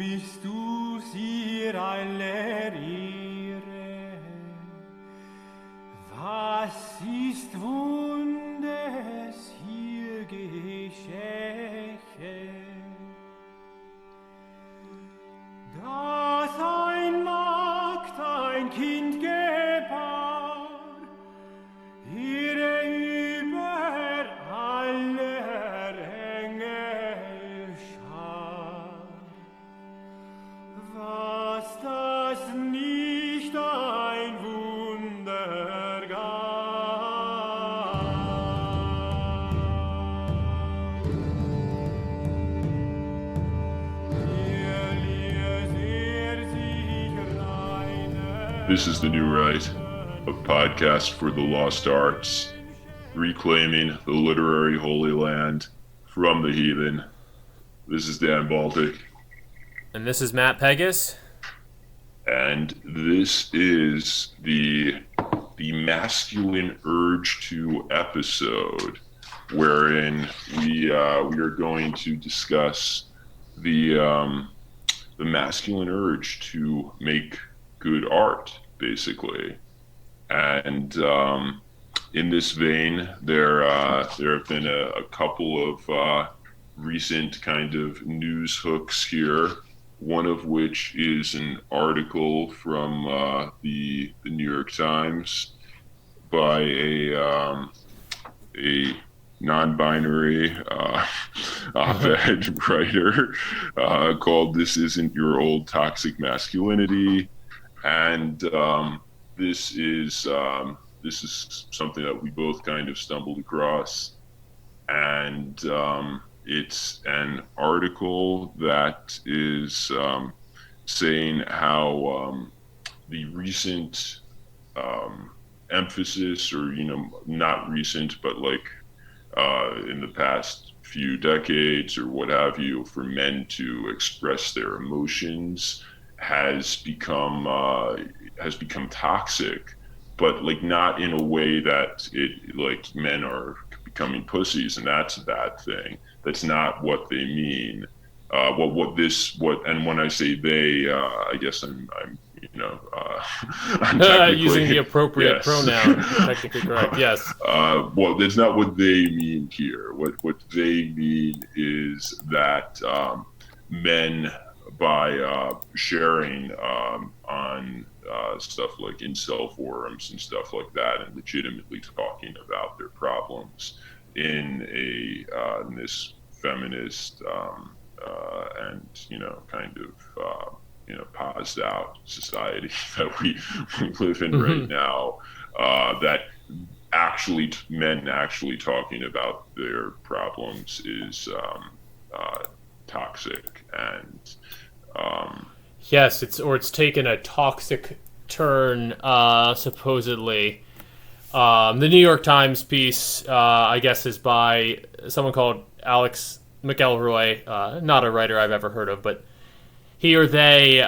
bist du ihr aller Ehre. Was ist Wundes hier geschehen? Dass ein Magd ein Kind gebar, ihre über aller Engel schar. Was das nicht ein Wunder gab. This is The New Right, a podcast for the lost arts, reclaiming the literary holy land from the heathen. This is Dan Baltic. And this is Matt Pegas. And this is the masculine urge to episode, wherein we are going to discuss the masculine urge to make good art, basically. And in this vein, there have been a couple of recent kind of news hooks here. One of which is an article from the New York Times by a non-binary op-ed writer called "This Isn't Your Old Toxic Masculinity," and this is something that we both kind of stumbled across, and it's an article that is saying how the recent emphasis, or not recent, but like in the past few decades or what have you, for men to express their emotions has become toxic, but like not in a way that it like men are becoming pussies and that's a bad thing. That's not what they mean. And when I say they, I guess I'm I'm using the appropriate pronoun. Technically correct. Yes. Well, that's not what they mean here. What they mean is that men, by sharing on stuff like incel forums and stuff like that, and legitimately talking about their problems in this feminist and kind of paused out society that we live in right now, that actually men actually talking about their problems is toxic, and yes, it's taken a toxic turn, supposedly. The New York Times piece, I guess, is by someone called Alex McElroy, not a writer I've ever heard of, but he or they,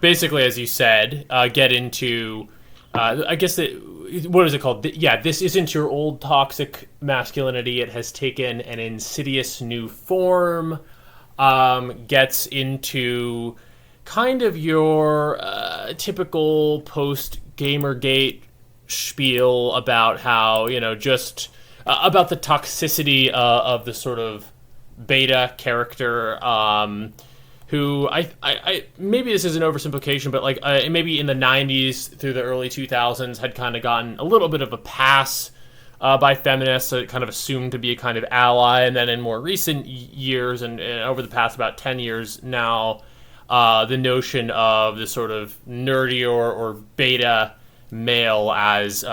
basically, as you said, get into, I guess, what is it called? This isn't your old toxic masculinity. It has taken an insidious new form, gets into kind of your typical post-Gamergate spiel about how, just about the toxicity of the sort of beta character, who I maybe this is an oversimplification, but like maybe in the 90s through the early 2000s had kind of gotten a little bit of a pass by feminists, so it kind of assumed to be a kind of ally, and then in more recent years and over the past about 10 years now, the notion of the sort of nerdy or beta male as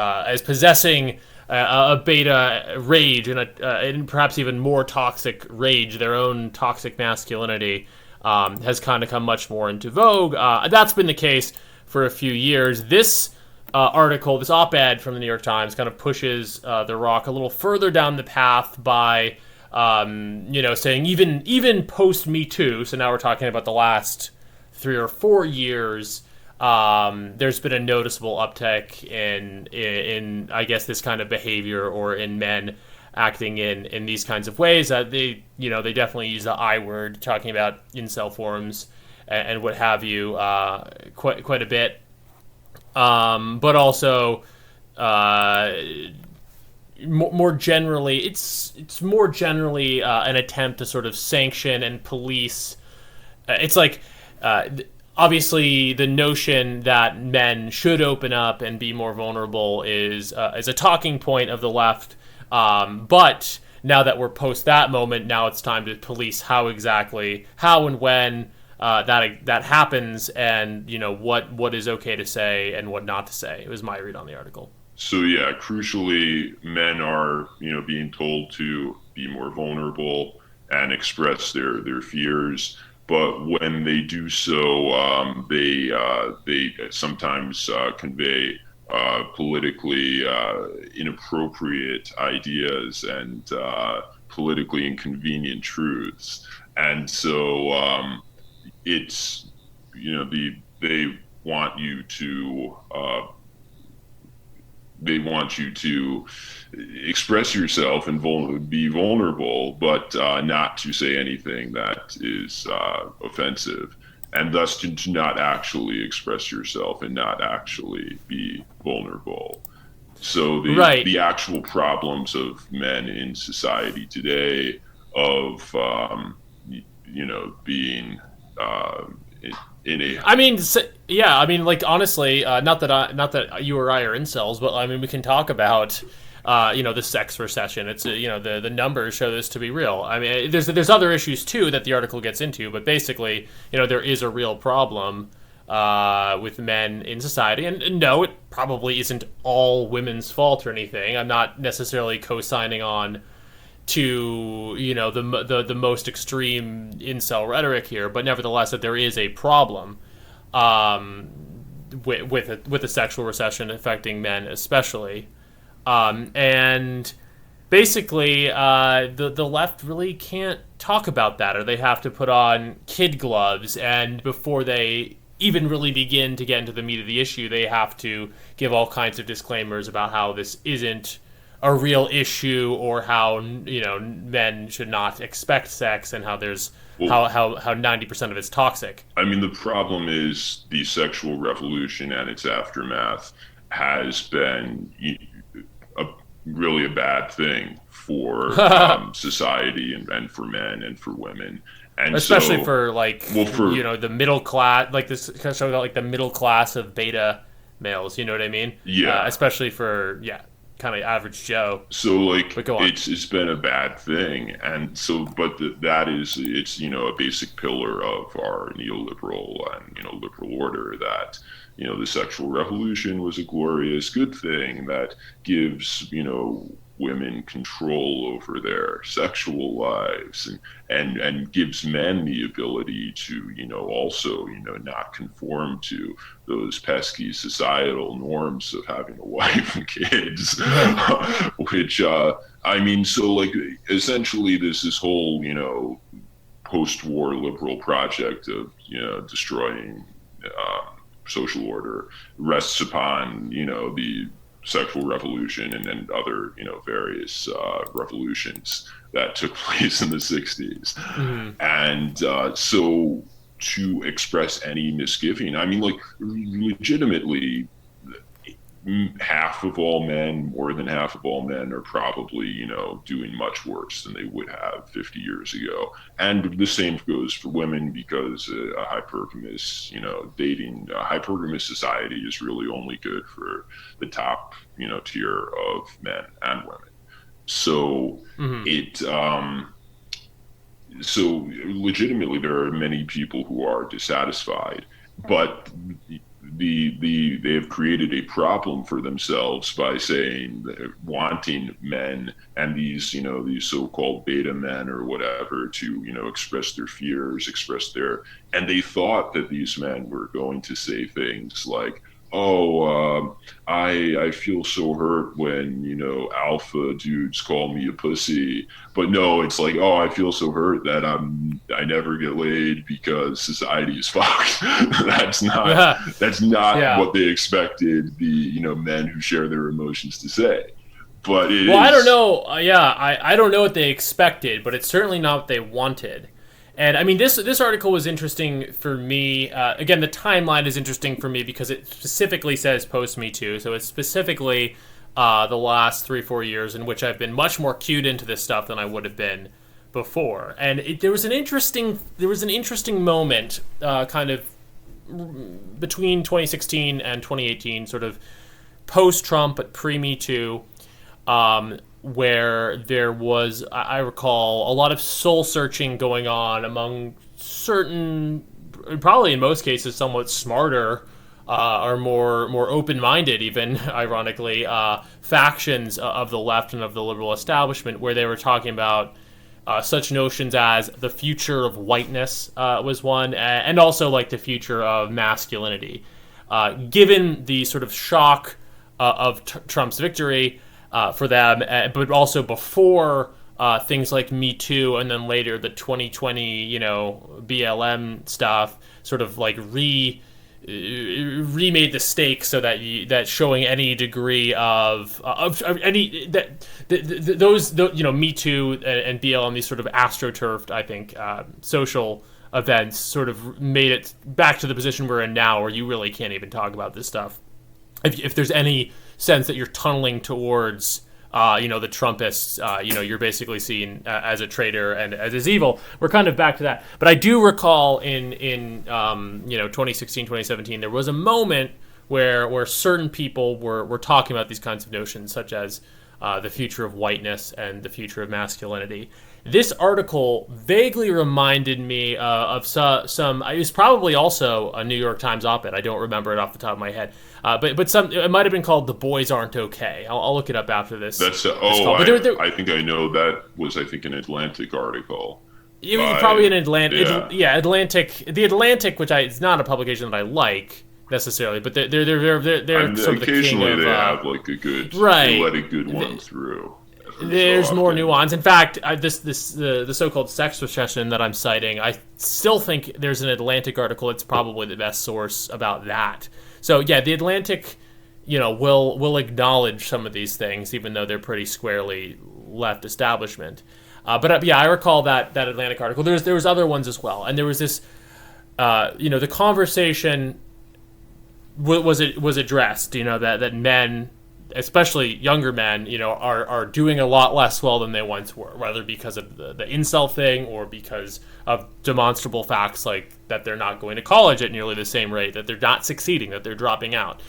possessing a beta rage and perhaps even more toxic rage, their own toxic masculinity, has kind of come much more into vogue. That's been the case for a few years. This article, this op-ed from the New York Times, kind of pushes the rock a little further down the path by saying even post Me Too, so now we're talking about the last 3 or 4 years, there's been a noticeable uptick in I guess this kind of behavior, or in men acting in these kinds of ways. They definitely use the I word, talking about incel forums and what have you, quite a bit. But also, more generally, it's more generally an attempt to sort of sanction and police. It's like, obviously, the notion that men should open up and be more vulnerable is a talking point of the left. But now that we're post that moment, now it's time to police how and when that happens, and what is okay to say and what not to say. It was my read on the article. So yeah, crucially, men are being told to be more vulnerable and express their fears. But when they do so, they sometimes convey politically inappropriate ideas and politically inconvenient truths. And so it's they want you to express yourself and be vulnerable, but not to say anything that is offensive, and thus to not actually express yourself and not actually be vulnerable. So the actual problems of men in society today, of being in a... like, honestly, not that you or I are incels, but I mean, we can talk about the sex recession. It's the numbers show this to be real. I mean, there's other issues too that the article gets into, but basically, there is a real problem with men in society, and no, it probably isn't all women's fault or anything. I'm not necessarily co-signing on to the most extreme incel rhetoric here, but nevertheless, that there is a problem with the sexual recession affecting men especially, and basically the left really can't talk about that, or they have to put on kid gloves, and before they even really begin to get into the meat of the issue, they have to give all kinds of disclaimers about how this isn't a real issue, or how men should not expect sex, and how there's how 90% of it's toxic. I mean, the problem is the sexual revolution and its aftermath has been really a bad thing for society and for men and for women, and especially for the middle class, like this kind of show about like the middle class of beta males. You know what I mean? Yeah. Especially for kind of average Joe. So it's been a bad thing, and so it's a basic pillar of our neoliberal and liberal order that the sexual revolution was a glorious good thing that gives women control over their sexual lives, and gives men the ability to also not conform to those pesky societal norms of having a wife and kids. Which essentially this whole post-war liberal project of destroying social order rests upon the sexual revolution and then other various revolutions that took place in the 60s. Mm-hmm. And so to express any misgiving, I mean, legitimately, more than half of all men are probably doing much worse than they would have 50 years ago. And the same goes for women, because a hypergamous hypergamous society is really only good for the top tier of men and women. So so legitimately there are many people who are dissatisfied, but they have created a problem for themselves by saying, wanting men and these so-called beta men or whatever to express their fears, and they thought that these men were going to say things like, I feel so hurt when alpha dudes call me a pussy, but no, it's like, I feel so hurt that I never get laid because society is fucked. That's not what they expected the men who share their emotions to say. But it Well, is. I don't know. I don't know what they expected, but it's certainly not what they wanted. And I mean, this article was interesting for me. Again, the timeline is interesting for me because it specifically says post Me Too, so it's specifically the last 3-4 years in which I've been much more cued into this stuff than I would have been before. And there was an interesting moment, kind of between 2016 and 2018, sort of post Trump but pre Me Too. Where there was, I recall, a lot of soul searching going on among certain, probably in most cases, somewhat smarter or more open-minded, even ironically, factions of the left and of the liberal establishment, where they were talking about such notions as the future of whiteness was one, and also like the future of masculinity. Given the sort of shock of Trump's victory. For them, but also before things like Me Too, and then later the 2020, BLM stuff, sort of like remade the stakes so that that showing any degree of any those Me Too and BLM, these sort of astroturfed, I think, social events, sort of made it back to the position we're in now, where you really can't even talk about this stuff if there's any sense that you're tunneling towards, the Trumpists, you're basically seen as a traitor and as evil. We're kind of back to that. But I do recall in 2016, 2017, there was a moment where certain people were talking about these kinds of notions, such as the future of whiteness and the future of masculinity. This article vaguely reminded me of some. It was probably also a New York Times op-ed. I don't remember it off the top of my head. But it might have been called "The Boys Aren't Okay." I'll look it up after this. That's I think I know that was an Atlantic article. Probably an Atlantic. Yeah, Atlantic. The Atlantic, which it's not a publication that I like necessarily, but they're sort of the king of. Occasionally they have like a good. Right. They let a good one through. There's more nuance. In fact, the so-called sex recession that I'm citing, I still think there's an Atlantic article that's probably the best source about that. So yeah, the Atlantic, will acknowledge some of these things, even though they're pretty squarely left establishment. But I recall that Atlantic article. There was other ones as well, and there was this, the conversation was addressed. That men, especially younger men, are doing a lot less well than they once were, whether because of the incel thing or because of demonstrable facts like that they're not going to college at nearly the same rate, that they're not succeeding, that they're dropping out.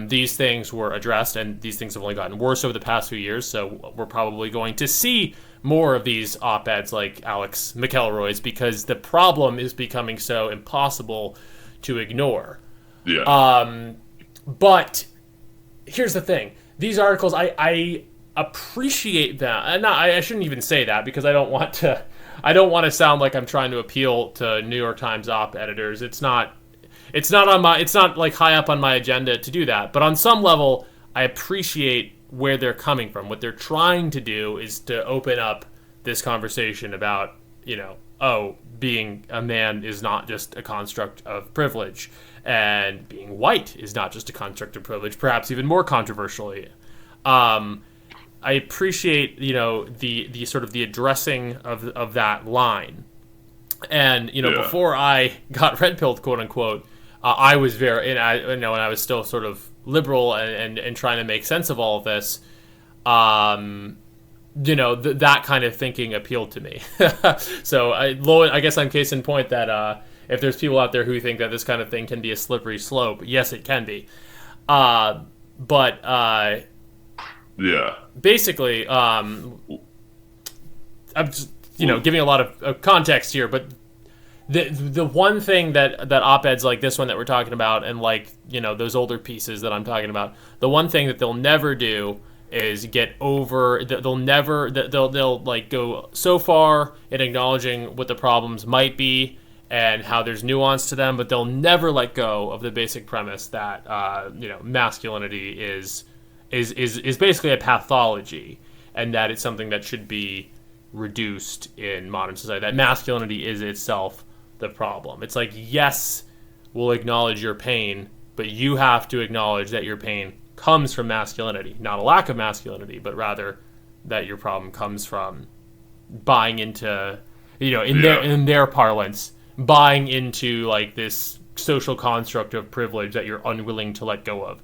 These things were addressed, and these things have only gotten worse over the past few years, so we're probably going to see more of these op-eds like Alex McElroy's, because the problem is becoming so impossible to ignore. Yeah. But here's the thing: these articles, I appreciate them, and I shouldn't even say that because I don't want to sound like I'm trying to appeal to New York Times op editors. It's not like high up on my agenda to do that. But on some level, I appreciate where they're coming from. What they're trying to do is to open up this conversation about, being a man is not just a construct of privilege, and being white is not just a construct of privilege, perhaps even more controversially. I appreciate, the sort of the addressing of that line. And, before I got red-pilled, quote unquote, I was very, and I was still sort of liberal and trying to make sense of all of this. That kind of thinking appealed to me. So I guess I'm case in point that if there's people out there who think that this kind of thing can be a slippery slope, yes, it can be. Basically, I'm just, giving a lot of context here, but the one thing that op-eds like this one that we're talking about, and like, those older pieces that I'm talking about, the one thing that they'll never do is get over. They'll like go so far in acknowledging what the problems might be and how there's nuance to them, but they'll never let go of the basic premise that masculinity is basically a pathology, and that it's something that should be reduced in modern society. That masculinity is itself the problem. It's like, yes, we'll acknowledge your pain, but you have to acknowledge that your pain comes from masculinity, not a lack of masculinity, but rather that your problem comes from buying into, in their parlance, buying into like this social construct of privilege that you're unwilling to let go of.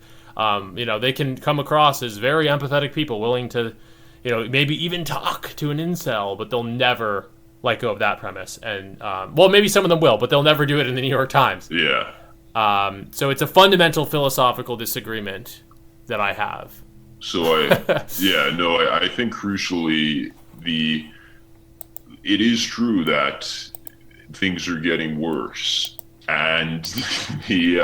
They can come across as very empathetic people, willing to, maybe even talk to an incel, but they'll never let go of that premise. And maybe some of them will, but they'll never do it in the New York Times. Yeah. So it's a fundamental philosophical disagreement that I have. So I think crucially it is true that things are getting worse, and the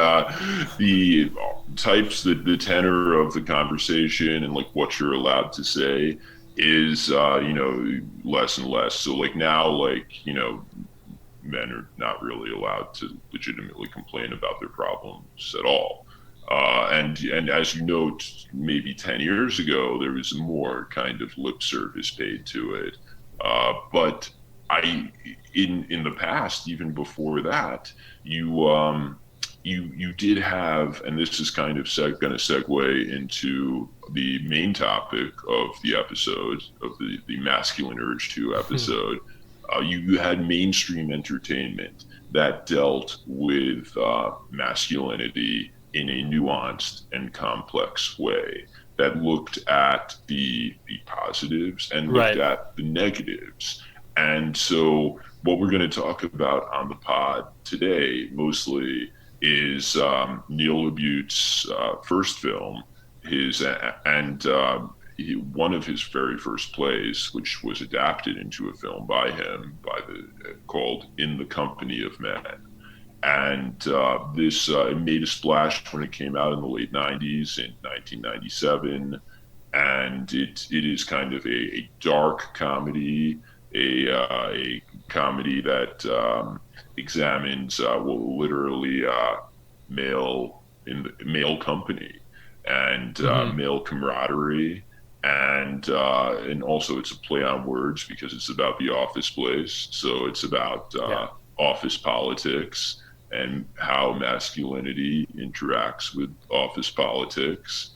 types that the tenor of the conversation and like what you're allowed to say is less and less. So like now, men are not really allowed to legitimately complain about their problems at all. And as you note, maybe 10 years ago, there was more kind of lip service paid to it. But in the past, even before that, you did have, and this is kind of going to segue into the main topic of the episode, of the Masculine Urge 2 episode. You had mainstream entertainment that dealt with masculinity in a nuanced and complex way, that looked at the positives and looked at the negatives. And so what we're going to talk about on the pod today mostly is Neil LaBute's first film, one of his very first plays, which was adapted into a film by him, called In the Company of Men. And this it made a splash when it came out in the late 90s, in 1997. And it is kind of a dark comedy, a comedy that examines literally male company and male camaraderie. And also it's a play on words because it's about the office place. So it's about office politics and how masculinity interacts with office politics.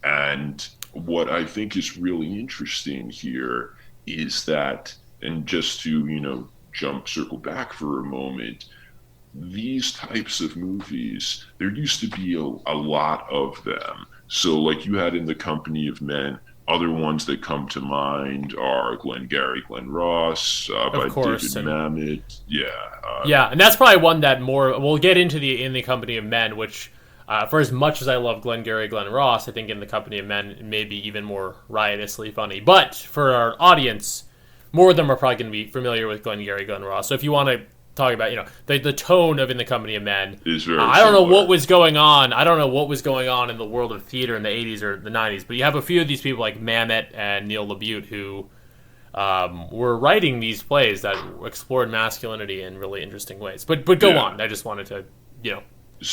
And what I think is really interesting here is that, and just to, circle back for a moment, these types of movies, there used to be a lot of them. So like you had In the Company of Men. Other ones that come to mind are Glengarry Glen Ross by David Mamet. Yeah, and that's probably one that we'll get into the In the Company of Men, which for as much as I love Glengarry Glen Ross, I think In the Company of Men may be even more riotously funny. But for our audience, more of them are probably going to be familiar with Glengarry Glen Ross. So if you want to talk about, the tone of In the Company of Men is very I don't know what was going on. I don't know what was going on in the world of theater in the 80s or the 90s, but you have a few of these people like Mamet and Neil LaBute who were writing these plays that explored masculinity in really interesting ways. But go on. I just wanted to,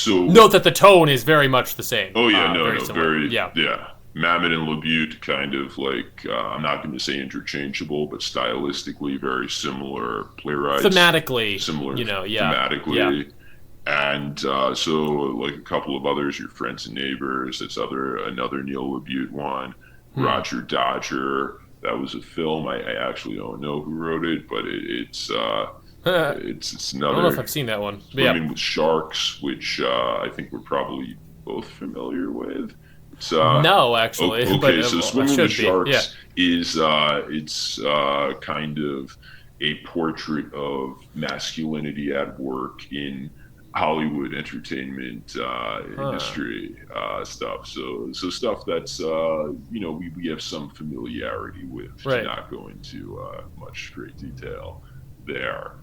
note that the tone is very much the same. Oh yeah, yeah. Mamet and LaBute kind of like, I'm not going to say interchangeable, but stylistically very similar playwrights. Thematically. Similar thematically. Yeah. And so like a couple of others, Your Friends and Neighbors, that's another Neil LaBute one. Roger Dodger, that was a film. I actually don't know who wrote it, but it's another. I don't know if I've seen that one. Swimming with Sharks, which I think we're probably both familiar with. No, actually. Okay, so Swimming with Sharks is it's kind of a portrait of masculinity at work in Hollywood entertainment industry stuff. So stuff that's we have some familiarity with. To not go into much great detail there,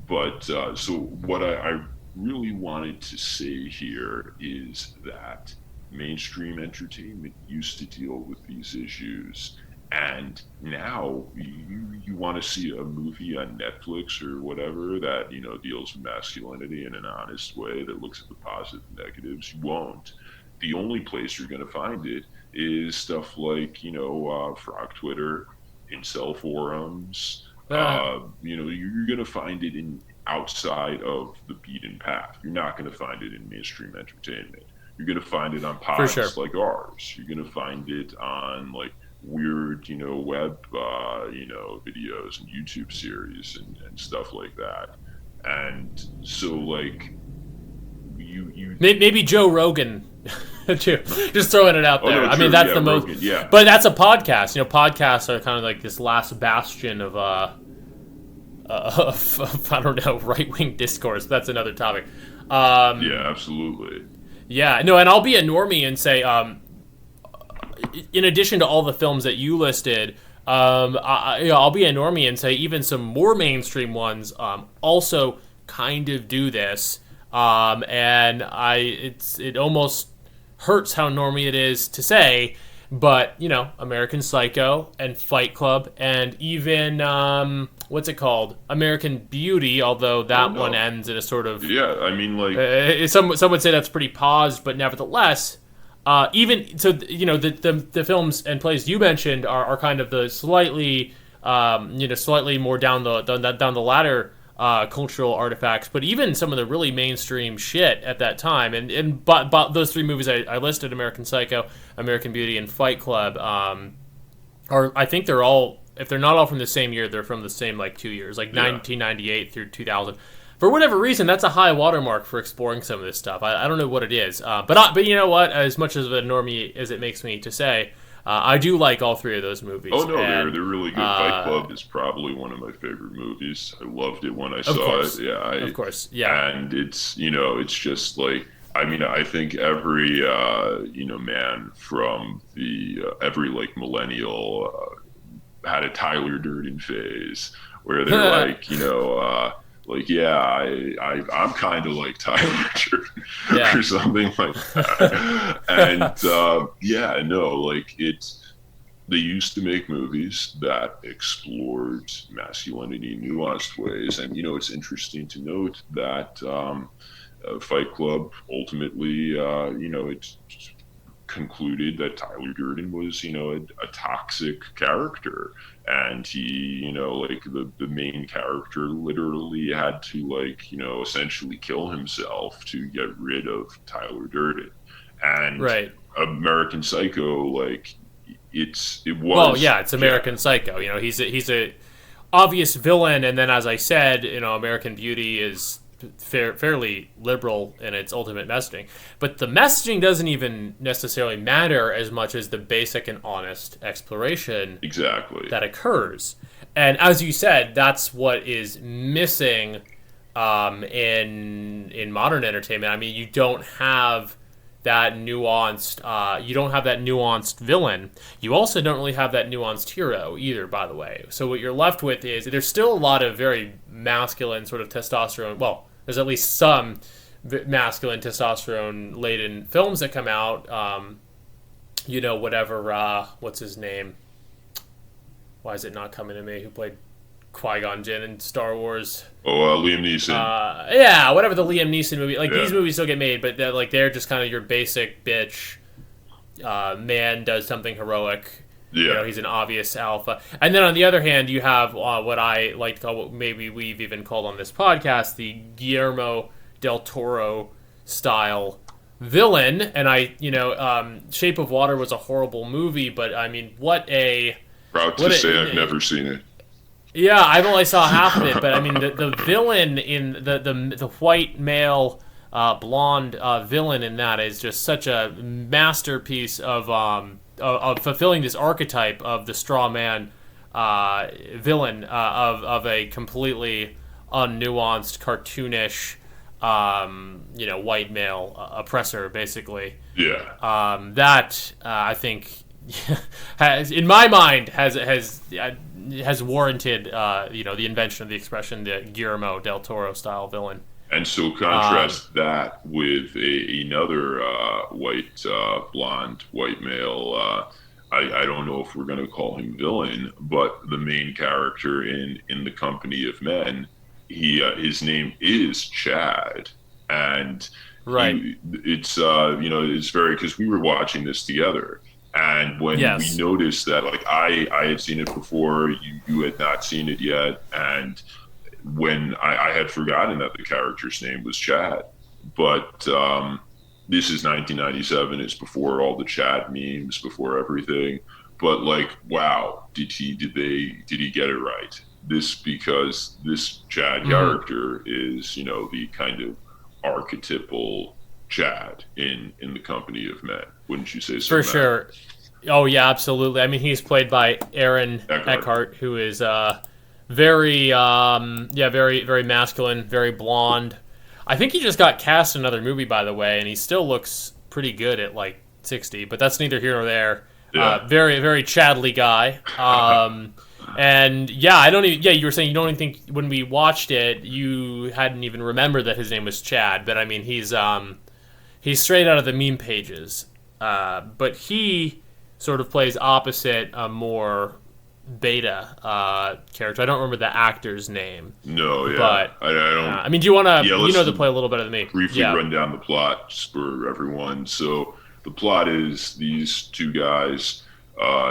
but so what I really wanted to say here is that mainstream entertainment used to deal with these issues, and now you want to see a movie on Netflix or whatever that deals with masculinity in an honest way, that looks at the positive and negatives. You won't. The only place you're going to find it is stuff like Frog Twitter, incel forums. You're going to find it outside of the beaten path. You're not going to find it in mainstream entertainment. You're gonna find it on For pods sure. like ours. You're gonna find it on like weird, web, videos and YouTube series and stuff like that. And so like you Maybe Joe Rogan, too. Just throwing it out oh there. no, I true, mean, that's yeah, the most. Rogan, yeah. But that's a podcast. Podcasts are kind of like this last bastion of I don't know, right wing discourse. That's another topic. Yeah, absolutely. Yeah, no, and I'll be a normie and say, in addition to all the films that you listed, I'll be a normie and say even some more mainstream ones also kind of do this. And it almost hurts how normie it is to say, but American Psycho and Fight Club and even what's it called, American Beauty, although that one ends in a sort of I mean like some would say that's pretty paused, but nevertheless, even so, the films and plays you mentioned are kind of the slightly slightly more down the ladder cultural artifacts, but even some of the really mainstream shit at that time, but those three movies I listed, American Psycho, American Beauty, and Fight Club, I think they're all, if they're not all from the same year, they're from the same like 2 years, like 1998 through 2000. For whatever reason, that's a high watermark for exploring some of this stuff. I don't know what it is, but you know what? As much of a normie as it makes me to say, I do like all three of those movies. oh no, they're really good. Fight Club is probably one of my favorite movies. I loved it when I saw it. Yeah, of course, yeah. And it's it's just like, I mean, I think every man from the every like millennial had a Tyler Durden phase where they're like, like, yeah, I'm kind of like Tyler Durden or something like that. And like they used to make movies that explored masculinity in nuanced ways. And, it's interesting to note that Fight Club ultimately, it concluded that Tyler Durden was, a toxic character. And he, like the main character literally had to like, essentially kill himself to get rid of Tyler Durden. And American Psycho, like it was. Well, yeah, it's American Psycho. He's a obvious villain, and then as I said, American Beauty is fairly liberal in its ultimate messaging, but the messaging doesn't even necessarily matter as much as the basic and honest exploration that occurs. And as you said, that's what is missing in modern entertainment. I mean, you don't have that nuanced villain. You also don't really have that nuanced hero either, by the way. So what you're left with is there's still a lot of very masculine sort of testosterone. Well, there's at least some masculine testosterone-laden films that come out. What's his name? Why is it not coming to me? Who played Qui-Gon Jinn in Star Wars? Liam Neeson. Yeah, whatever, the Liam Neeson movie. Like, these movies still get made, but they're just kind of your basic bitch. Man does something heroic. Yeah. He's an obvious alpha. And then on the other hand, you have what I like to call, what maybe we've even called on this podcast, the Guillermo del Toro style villain. And Shape of Water was a horrible movie, but I mean, proud to say I've never seen it. Yeah, I only saw half of it, but I mean, the villain in the white male blonde villain in that is just such a masterpiece of fulfilling this archetype of the straw man villain of a completely unnuanced, cartoonish, white male oppressor, basically. Yeah. That I think has, in my mind, has warranted the invention of the expression, the Guillermo del Toro style villain. And so contrast that with another blonde white male. I don't know if we're going to call him villain, but the main character in The Company of Men, his name is Chad, and it's very, because we were watching this together, and when we noticed that, like I had seen it before, you had not seen it yet, and when I had forgotten that the character's name was Chad, but this is 1997. It's before all the Chad memes, before everything. But like, wow, did he get it right? Because this Chad character is, the kind of archetypal Chad in the company of men. Wouldn't you say so? For Matt? sure. Oh yeah, absolutely. I mean, he's played by Aaron Eckhart, who is very very very masculine, very blonde. I think he just got cast in another movie, by the way, and he still looks pretty good at like 60. But that's neither here nor there. Yeah. Very very Chadly guy. And yeah, I don't even. Yeah, you were saying you don't even think when we watched it, you hadn't even remembered that his name was Chad. But I mean, he's straight out of the meme pages. But he sort of plays opposite a more beta character. I don't remember the actor's name. No, yeah, but I don't. I mean, do you want to? Yeah, you know, to play a little better than me. Briefly run down the plot just for everyone. So the plot is these two guys,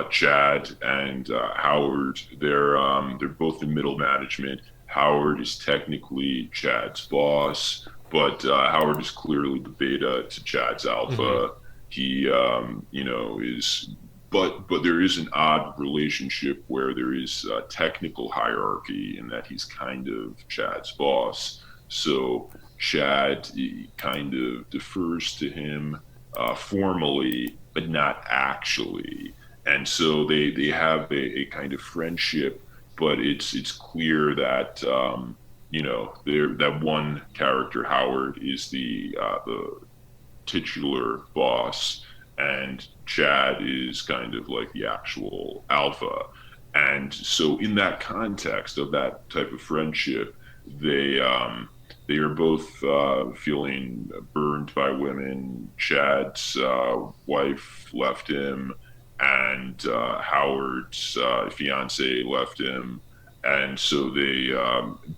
Chad and Howard. They're both in middle management. Howard is technically Chad's boss, but Howard is clearly the beta to Chad's alpha. Mm-hmm. He, is, but there is an odd relationship where there is a technical hierarchy in that he's kind of Chad's boss. So Chad kind of defers to him formally, but not actually. And so they have a kind of friendship, but it's clear that that one character, Howard, is the titular boss, and Chad is kind of like the actual alpha. And so in that context of that type of friendship, they are both feeling burned by women. Chad's wife left him, and Howard's fiance left him. And so they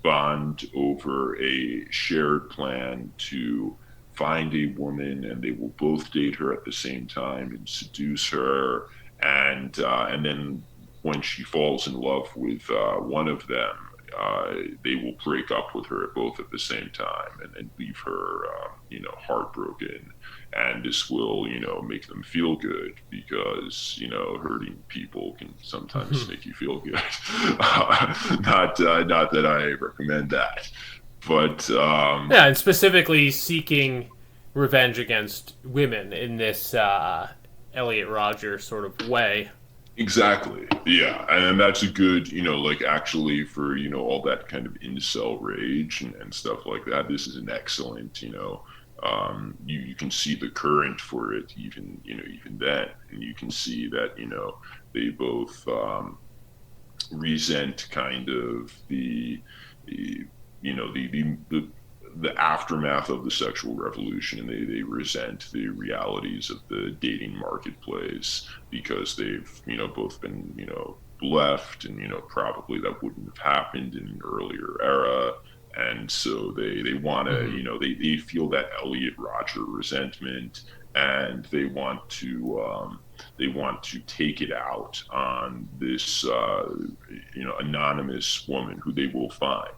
bond over a shared plan to find a woman, and they will both date her at the same time and seduce her. And then when she falls in love with one of them, they will break up with her both at the same time and leave her, heartbroken. And this will, make them feel good because, hurting people can sometimes make you feel good. Not that I recommend that. But and specifically seeking revenge against women in this Elliot Rodger sort of way. Exactly. Yeah, and that's a good, actually for all that kind of incel rage and stuff like that. This is an excellent, you can see the current for it even then, and you can see that they both resent kind of the aftermath of the sexual revolution, and they resent the realities of the dating marketplace because they've both been left, and probably that wouldn't have happened in an earlier era. And so they want to they feel that Elliot Rodger resentment, and they want to take it out on this anonymous woman who they will find.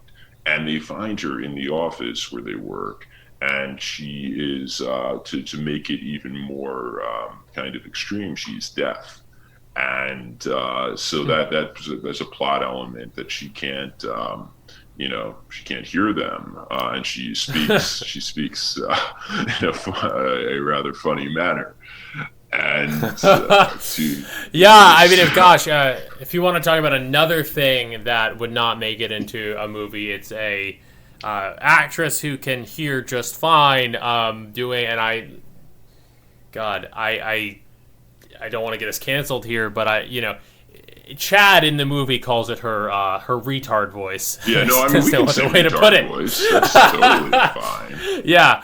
And they find her in the office where they work, and she is, to make it even more kind of extreme, she's deaf. And so that's a plot element that she can't, she can't hear them, and she speaks in a rather funny manner. And I mean, if you want to talk about another thing that would not make it into a movie, it's a actress who can hear just fine doing, and I don't want to get us canceled here, but Chad in the movie calls it her retard voice. Yeah, no, I mean, we can say way to put it. Voice. That's totally fine. Yeah,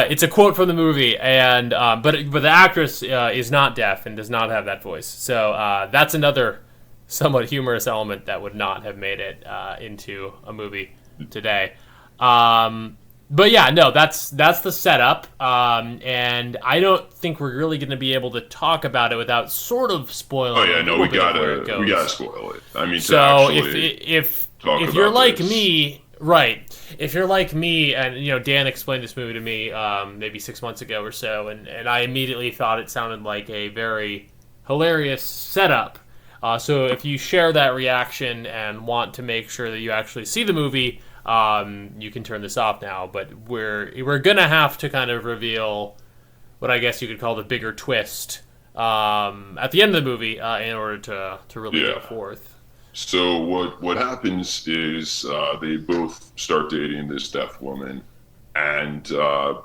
it's a quote from the movie, and but the actress is not deaf and does not have that voice. So that's another somewhat humorous element that would not have made it into a movie today. But yeah, no, that's the setup, and I don't think we're really going to be able to talk about it without sort of spoiling. Oh yeah, no, we gotta spoil it. I mean, so if you're like me, Right. If you're like me, and Dan explained this movie to me maybe 6 months ago or so, and I immediately thought it sounded like a very hilarious setup. So if you share that reaction and want to make sure that you actually see the movie, you can turn this off now. But we're gonna have to kind of reveal what I guess you could call the bigger twist at the end of the movie in order to really go forth. So what happens is they both start dating this deaf woman, and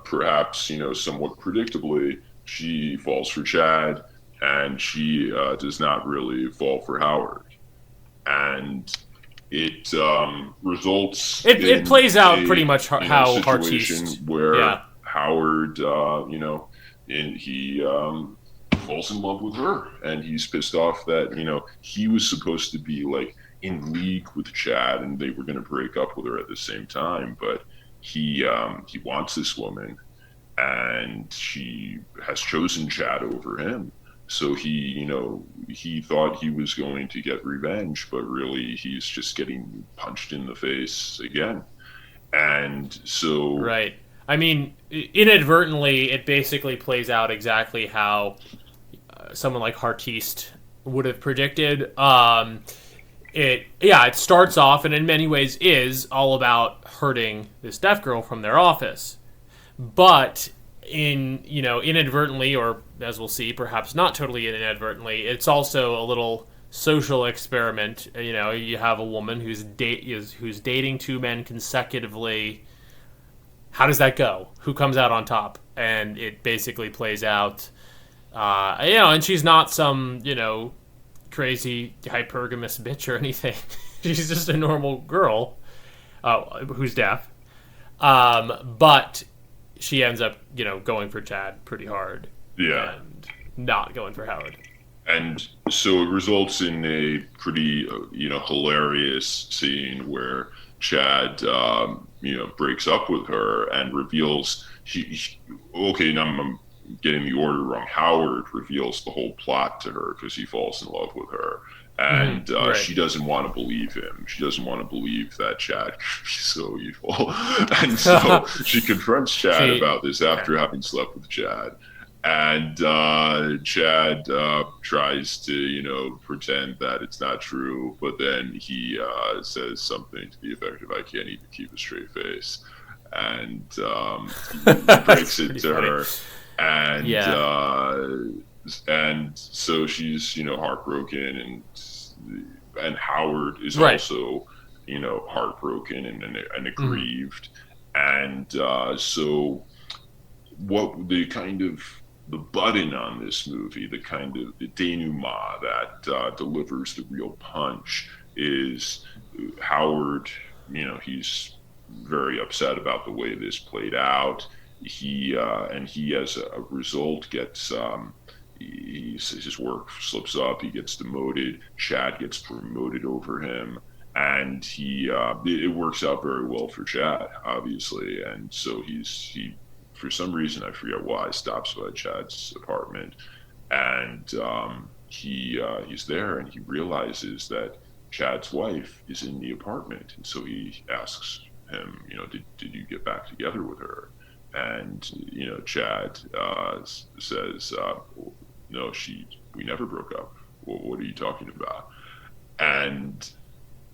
perhaps somewhat predictably she falls for Chad, and she does not really fall for Howard, and it results. It plays out pretty much how Heartiste where Howard, he falls in love with her, and he's pissed off that he was supposed to be like in league with Chad, and they were going to break up with her at the same time, but he wants this woman, and she has chosen Chad over him. So he thought he was going to get revenge, but really he's just getting punched in the face again. And so right. I mean, inadvertently, it basically plays out exactly how someone like Heartiste would have predicted. It starts off, and in many ways is all about hurting this deaf girl from their office, but inadvertently, or as we'll see, perhaps not totally inadvertently, it's also a little social experiment. You have a woman who's dating two men consecutively. How does that go? Who comes out on top? And it basically plays out, and she's not some, crazy hypergamous bitch or anything. She's just a normal girl who's deaf. But she ends up, going for Chad pretty hard. Yeah. And not going for Howard. And so it results in a pretty, hilarious scene where Chad, breaks up with her and reveals now I'm getting the order wrong. Howard reveals the whole plot to her because he falls in love with her. And she doesn't want to believe him. She doesn't want to believe that Chad is so evil. And so she confronts Chad about this after having slept with Chad. And Chad tries to, pretend that it's not true. But then he says something to the effect of, "I can't even keep a straight face." And he breaks it to her. And and so she's heartbroken, and Howard is also heartbroken and aggrieved, and so what the button on this movie, the denouement that delivers the real punch is Howard. He's very upset about the way this played out. He as a result gets his work slips up. He gets demoted. Chad gets promoted over him, and it works out very well for Chad, obviously. And so he for some reason, I forget why, stops by Chad's apartment, and he's there, and he realizes that Chad's wife is in the apartment, and so he asks him, did you get back together with her? And Chad says, "No, we never broke up. What are you talking about?" And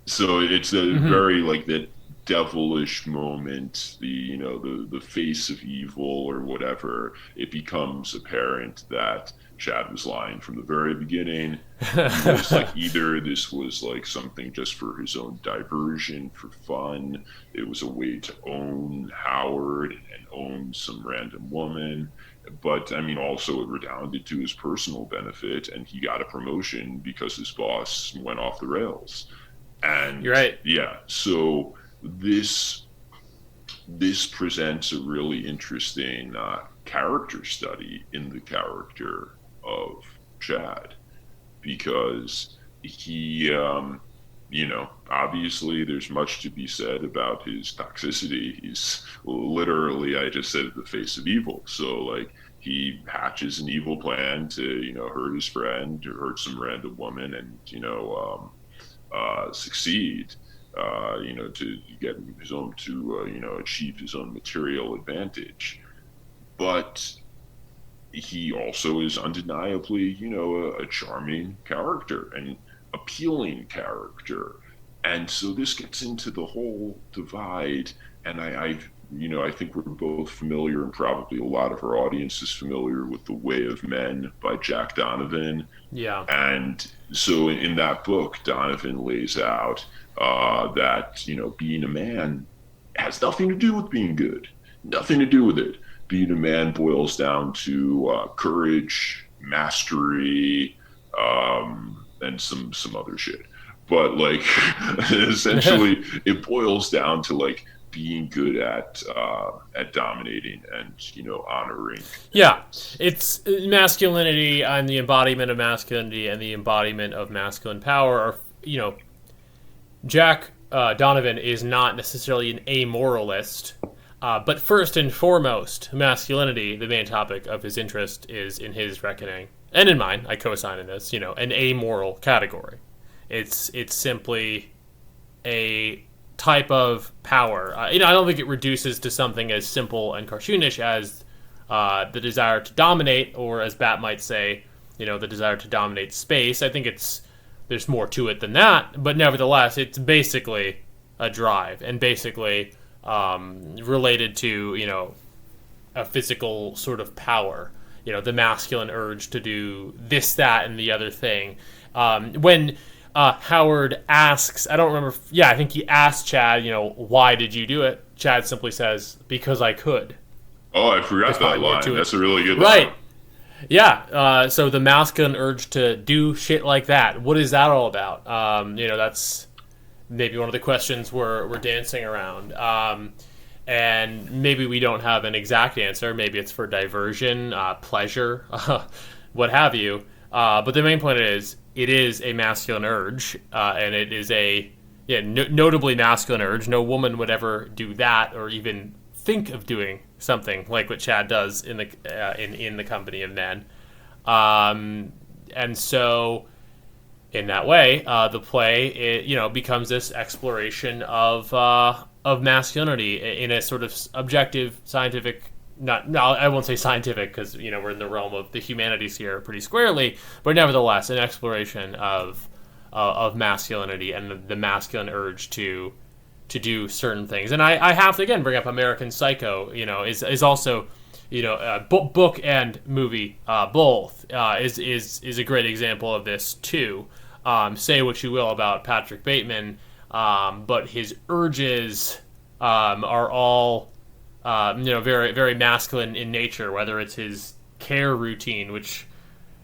so it's a very like that devilish moment, the face of evil or whatever. It becomes apparent that Chad was lying from the very beginning. He was like, either this was like something just for his own diversion, for fun. It was a way to own Howard and own some random woman. But I mean, also it redounded to his personal benefit, and he got a promotion because his boss went off the rails. And you're right. Yeah. So this presents a really interesting character study in the character of Chad, because he, obviously there's much to be said about his toxicity. He's literally, I just said, the face of evil. So like, he hatches an evil plan to, hurt his friend or hurt some random woman and, succeed. to get his own achieve his own material advantage. But he also is undeniably, a charming character and appealing character. And so this gets into the whole divide. And I think we're both familiar, and probably a lot of our audience is familiar with The Way of Men by Jack Donovan. Yeah. And so in that book, Donovan lays out that, being a man has nothing to do with being good, nothing to do with it. Being a man boils down to courage, mastery, and some other shit. But like, essentially, it boils down to like being good at dominating and honoring. Yeah, it's masculinity and the embodiment of masculinity and the embodiment of masculine power. Are Jack Donovan is not necessarily an amoralist, but first and foremost, masculinity, the main topic of his interest, is in his reckoning and in mine. I co-sign in this, an amoral category. It's simply a type of power. I don't think it reduces to something as simple and cartoonish as the desire to dominate, or as Bat might say, the desire to dominate space. I think there's more to it than that, but nevertheless, it's basically a drive and basically related to a physical sort of power. The masculine urge to do this, that, and the other thing. When Howard asks, I don't remember, I think he asked Chad, why did you do it? Chad simply says, because I could. Oh, I forgot that line. That's a really good line. Right. Yeah. So the masculine urge to do shit like that, what is that all about? That's maybe one of the questions we're dancing around. And maybe we don't have an exact answer. Maybe it's for diversion, pleasure, what have you. But the main point is, it is a masculine urge, and it is a notably masculine urge. No woman would ever do that, or even think of doing something like what Chad does in the company of men. And so, in that way, the play becomes this exploration of masculinity in a sort of objective, scientific. I won't say scientific, because we're in the realm of the humanities here pretty squarely, but nevertheless an exploration of masculinity and the masculine urge to do certain things. And I have to again bring up American Psycho. Is also book and movie both is a great example of this too. Say what you will about Patrick Bateman, but his urges are all very, very masculine in nature, whether it's his care routine, which,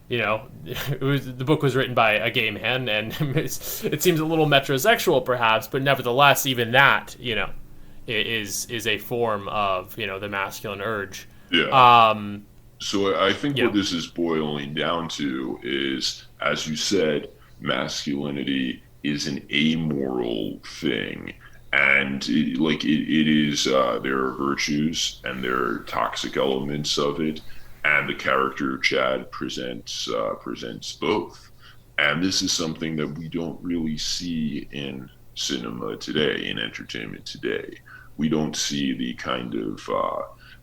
the book was written by a gay man, and it seems a little metrosexual perhaps, but nevertheless, even that, is a form of, the masculine urge. Yeah. So I think what this is boiling down to is, as you said, masculinity is an amoral thing. And it is, there are virtues and there are toxic elements of it, and the character of Chad presents both. And this is something that we don't really see in cinema today, in entertainment today. We don't see the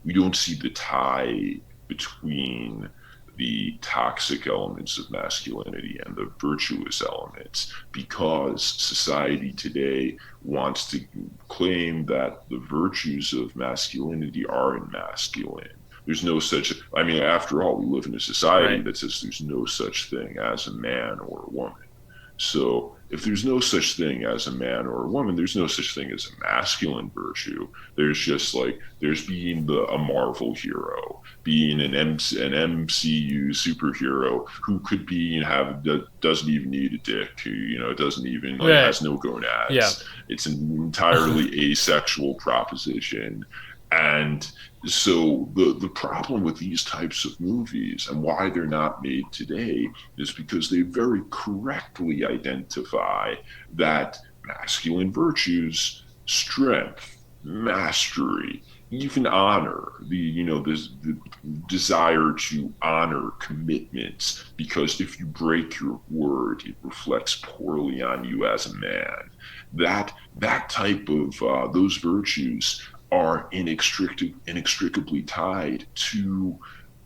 we don't see the tie between the toxic elements of masculinity and the virtuous elements, because society today wants to claim that the virtues of masculinity are masculine. There's no such, after all, we live in a society that says there's no such thing as a man or a woman. So if there's no such thing as a man or a woman, there's no such thing as a masculine virtue. There's just there's being a Marvel hero, being an MCU superhero who could doesn't even need a dick, who, doesn't even, has no gonads. Yeah. It's an entirely asexual proposition. And so the problem with these types of movies and why they're not made today is because they very correctly identify that masculine virtues, strength, mastery, even honor, the desire to honor commitments, because if you break your word, it reflects poorly on you as a man. That type of those virtues are inextricably tied to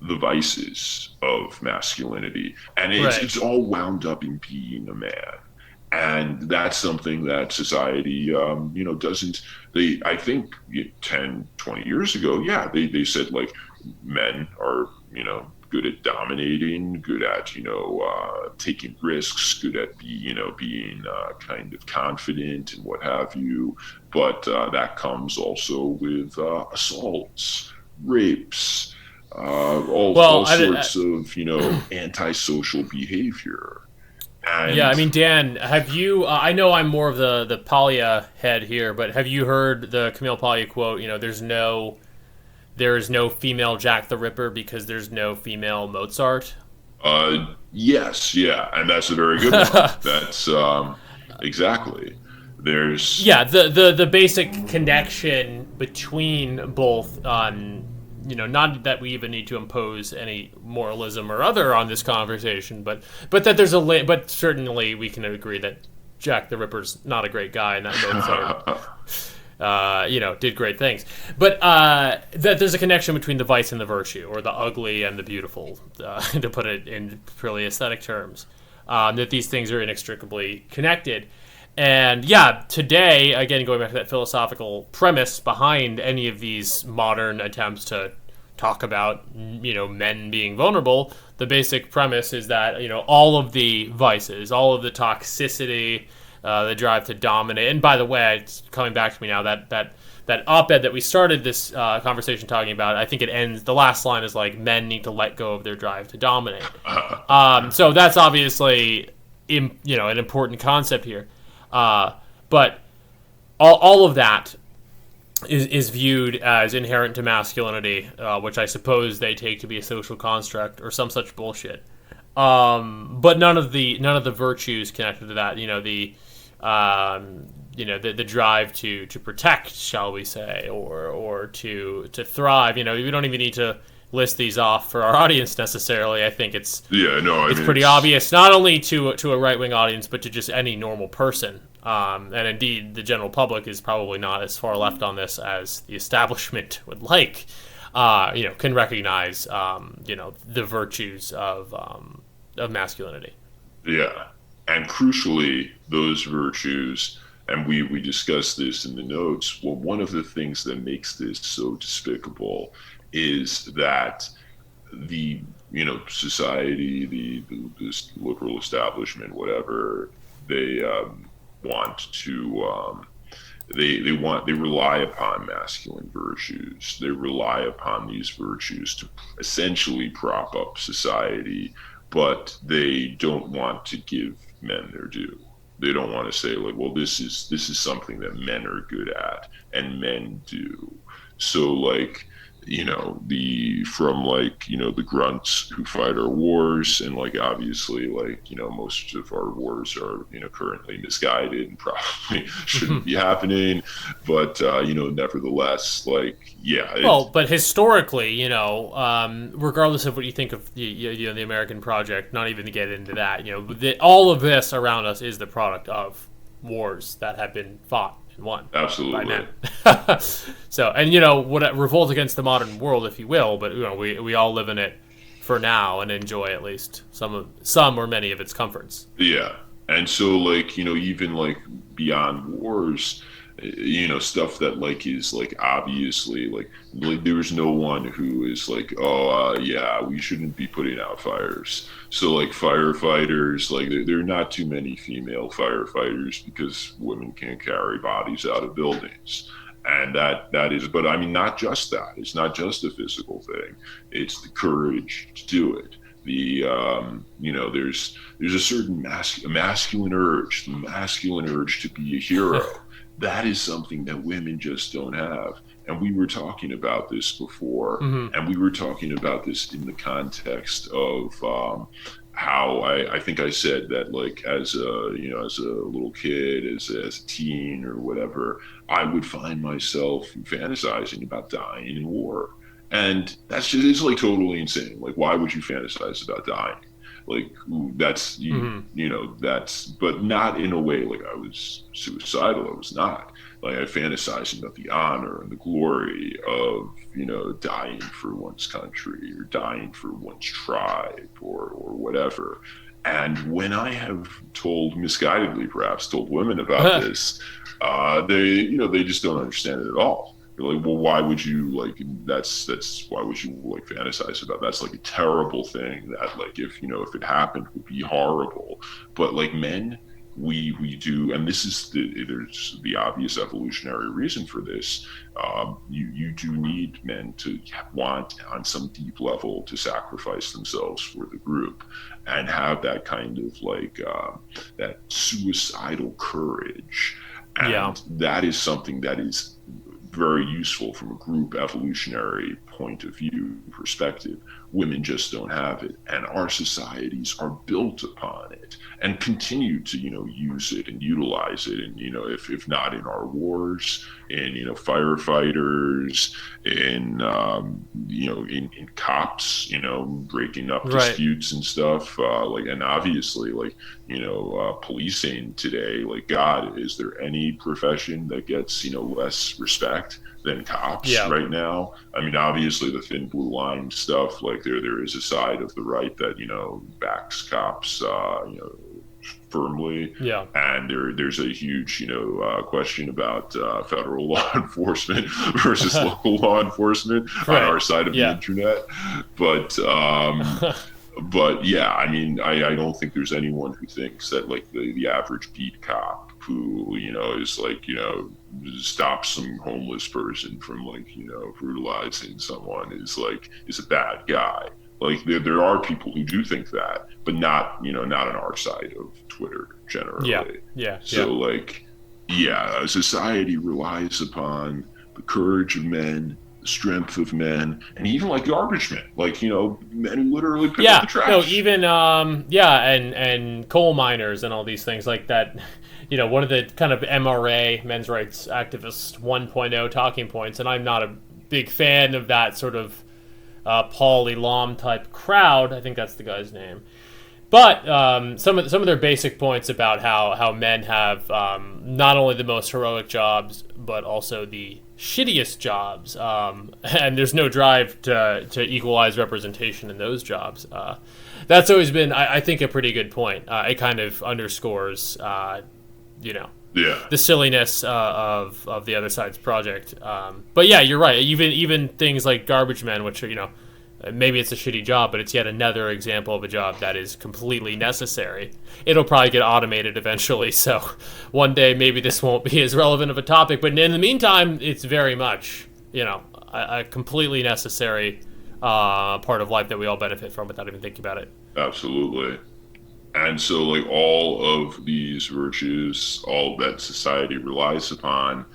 the vices of masculinity, and Right. it's all wound up in being a man. And that's something that society, doesn't. I think 10, 20 years ago, yeah, they said like men are, good at dominating, good at, taking risks, good at being kind of confident and what have you. But that comes also with assaults, rapes, Well, all sorts of, antisocial behavior. yeah, I And mean, Dan, have you? I know I'm more of the Polya head here, but have you heard the Camille Paglia quote? There is no female Jack the Ripper because there's no female Mozart. yes, yeah, and that's a very good one. That's exactly. There's Yeah, the basic connection between both, not that we even need to impose any moralism or other on this conversation, but that there's but certainly we can agree that Jack the Ripper's not a great guy, and that Mozart, did great things. But that there's a connection between the vice and the virtue, or the ugly and the beautiful, to put it in purely aesthetic terms. That these things are inextricably connected. And yeah, today, again, going back to that philosophical premise behind any of these modern attempts to talk about, men being vulnerable, the basic premise is that, all of the vices, all of the toxicity, the drive to dominate. And by the way, it's coming back to me now, that op-ed that we started this conversation talking about, I think it ends, the last line is like, men need to let go of their drive to dominate. So that's obviously, an important concept here. But all of that is viewed as inherent to masculinity, which I suppose they take to be a social construct or some such bullshit. But none of the virtues connected to that, the drive to protect, shall we say, or to thrive. We don't even need to list these off for our audience necessarily. I think it's pretty obvious, not only to a right-wing audience, but to just any normal person. And indeed, the general public is probably not as far left on this as the establishment would like. Can recognize, the virtues of masculinity. Yeah, and crucially, those virtues, and we discussed this in the notes. Well, one of the things that makes this so despicable is that the society, this liberal establishment, whatever, they want to they rly upon masculine virtues. They rely upon these virtues to essentially prop up society, but they don't want to give men their due. They don't want to say like, well, this is something that men are good at and men do. So like, the grunts who fight our wars, and like obviously like most of our wars are currently misguided and probably shouldn't be happening, but nevertheless, like, yeah. But historically, regardless of what you think of the American project, not even to get into that, all of this around us is the product of wars that have been fought and won. Absolutely. By men. So, and what revolt against the modern world, if you will, but we all live in it for now and enjoy at least some or many of its comforts. Yeah, and so like even like beyond wars, stuff that like is like obviously like there's no one who is like, oh yeah, we shouldn't be putting out fires. So like firefighters, like there are not too many female firefighters because women can't carry bodies out of buildings. And that is, but I mean, not just that. It's not just a physical thing. It's the courage to do it. There's a certain masculine urge, the masculine urge to be a hero. That is something that women just don't have. And we were talking about this before, and we were talking about this in the context of how I think I said that, like, as a, as a little kid, as a teen or whatever, I would find myself fantasizing about dying in war. And that's just, it's like totally insane. Like, why would you fantasize about dying? Like, that's, that's, but not in a way like I was suicidal. I was not. Like, I fantasized about the honor and the glory of, dying for one's country or dying for one's tribe or whatever. And when I have misguidedly perhaps told women about this, they just don't understand it at all. They're like, well, why would you, like, why would you, like, fantasize about that's like a terrible thing that, like, if it happened would be horrible. But like men, we do, and this is there's the obvious evolutionary reason for this. You do need men to want on some deep level to sacrifice themselves for the group and have that kind of like that suicidal courage, and that is something that is very useful from a group evolutionary point of view perspective. Women just don't have it, and our societies are built upon it and continue to use it and utilize it. And if not in our wars, in firefighters, in in cops, breaking up disputes and stuff, like, and obviously, like, policing today, like, God, is there any profession that gets less respect than cops right now? I mean, obviously the thin blue line stuff, like there is a side of the right that backs cops firmly, and there's a huge question about federal law enforcement versus local law enforcement on our side of the internet. But yeah, I mean, I don't think there's anyone who thinks that, like, the average beat cop who is like stops some homeless person from, like, brutalizing someone is a bad guy. Like, there are people who do think that, but not not on our side of Twitter generally. Like, a society relies upon the courage of men, the strength of men, and even like garbage men, like men who literally pick up the trash. No, even and coal miners and all these things like that. One of the kind of MRA, men's rights activist 1.0 talking points, and I'm not a big fan of that sort of Paul Elam type crowd. I think that's the guy's name. But some of their basic points about how men have not only the most heroic jobs, but also the shittiest jobs, and there's no drive to equalize representation in those jobs. That's always been, I think, a pretty good point. It kind of underscores, the silliness of the other side's project. But yeah, you're right. Even things like garbage men, which are, maybe it's a shitty job, but it's yet another example of a job that is completely necessary. It'll probably get automated eventually, so one day maybe this won't be as relevant of a topic. But in the meantime, it's very much, a completely necessary part of life that we all benefit from without even thinking about it. Absolutely. And so, like, all of these virtues, all that society relies upon,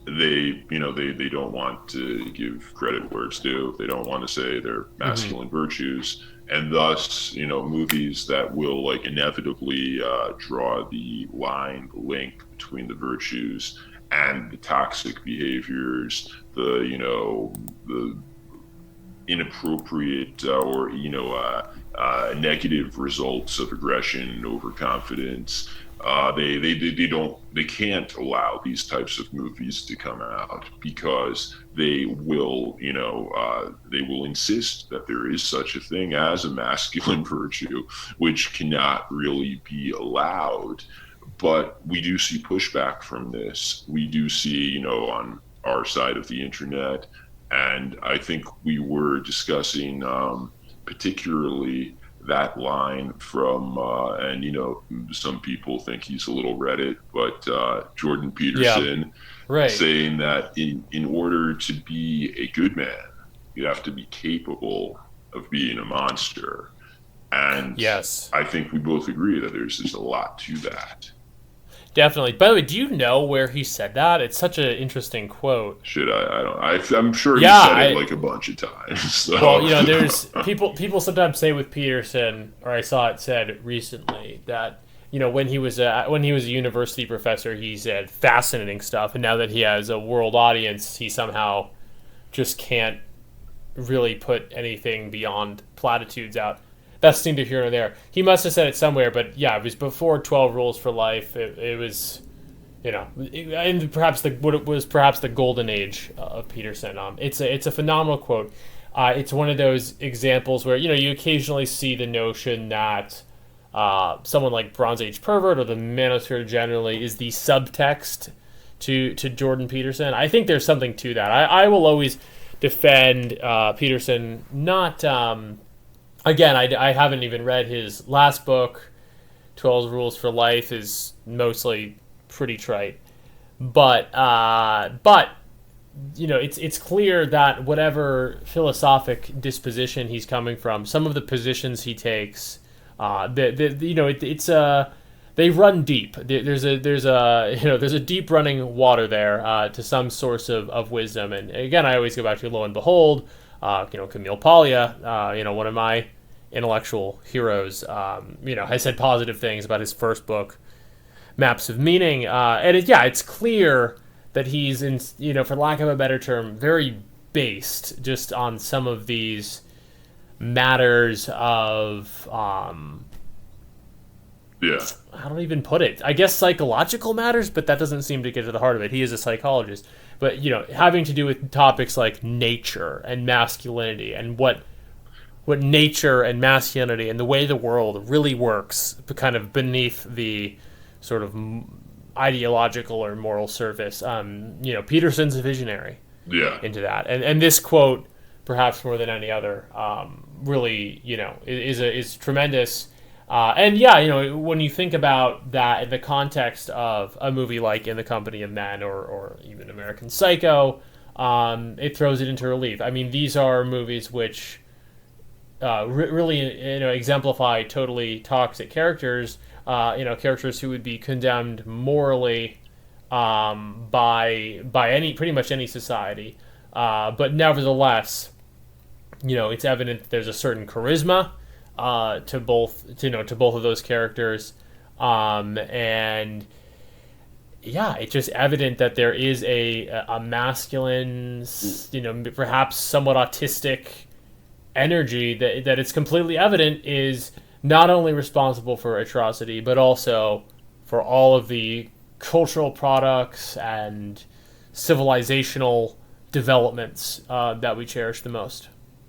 they don't want to give credit where it's due. They don't want to say they're masculine virtues, and thus movies that will, like, inevitably draw the link between the virtues and the toxic behaviors, the inappropriate or negative results of aggression and overconfidence. They can't allow these types of movies to come out because they will insist that there is such a thing as a masculine virtue, which cannot really be allowed. But we do see pushback from this. We do see, on our side of the internet, and I think we were discussing particularly that line from, and some people think he's a little Reddit, but Jordan Peterson saying that in order to be a good man, you have to be capable of being a monster. And I think we both agree that there's just a lot to that. Definitely. By the way, do you know where he said that? It's such an interesting quote. Shit, I don't. I'm sure he Yeah, said it like a bunch of times. So. Well, there's people sometimes say with Peterson, or I saw it said recently that when he was a university professor, he said fascinating stuff, and now that he has a world audience, he somehow just can't really put anything beyond platitudes out. That's neither here nor there. He must have said it somewhere, but yeah, it was before 12 Rules for Life. It was, and perhaps the golden age of Peterson. It's a phenomenal quote. It's one of those examples where you occasionally see the notion that someone like Bronze Age Pervert or the Manosphere generally is the subtext to Jordan Peterson. I think there's something to that. I will always defend Peterson. Not again. I haven't even read his last book. 12 Rules for Life is mostly pretty trite, but it's clear that whatever philosophic disposition he's coming from, some of the positions he takes, they run deep. There's a deep running water there to some source of wisdom. And again, I always go back to, lo and behold, Camille Paglia, one of my intellectual heroes, has said positive things about his first book, Maps of Meaning, and it's clear that he's for lack of a better term, very based just on some of these matters of how do I even put it? I guess psychological matters, but that doesn't seem to get to the heart of it. He is a psychologist, but having to do with topics like nature and masculinity and what nature and masculinity and the way the world really works, kind of beneath the sort of ideological or moral surface. Peterson's a visionary into that, and this quote, perhaps more than any other, really is tremendous. When you think about that in the context of a movie like In the Company of Men or even American Psycho, it throws it into relief. I mean, these are movies which really exemplify totally toxic characters, characters who would be condemned morally by pretty much any society, but nevertheless, it's evident that there's a certain charisma to both of those characters, and it's just evident that there is a masculine, perhaps somewhat autistic energy that it's completely evident is not only responsible for atrocity, but also for all of the cultural products and civilizational developments that we cherish the most.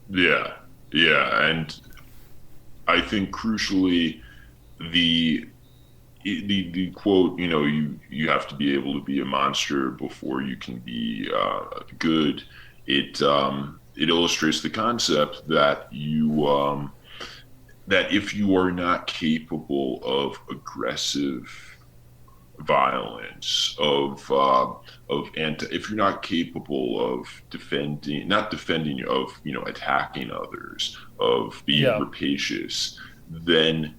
Yeah, and I think crucially, the quote, you have to be able to be a monster before you can be good. It illustrates the concept that that if you are not capable of aggressive violence, if you're not capable of attacking others, of being rapacious, then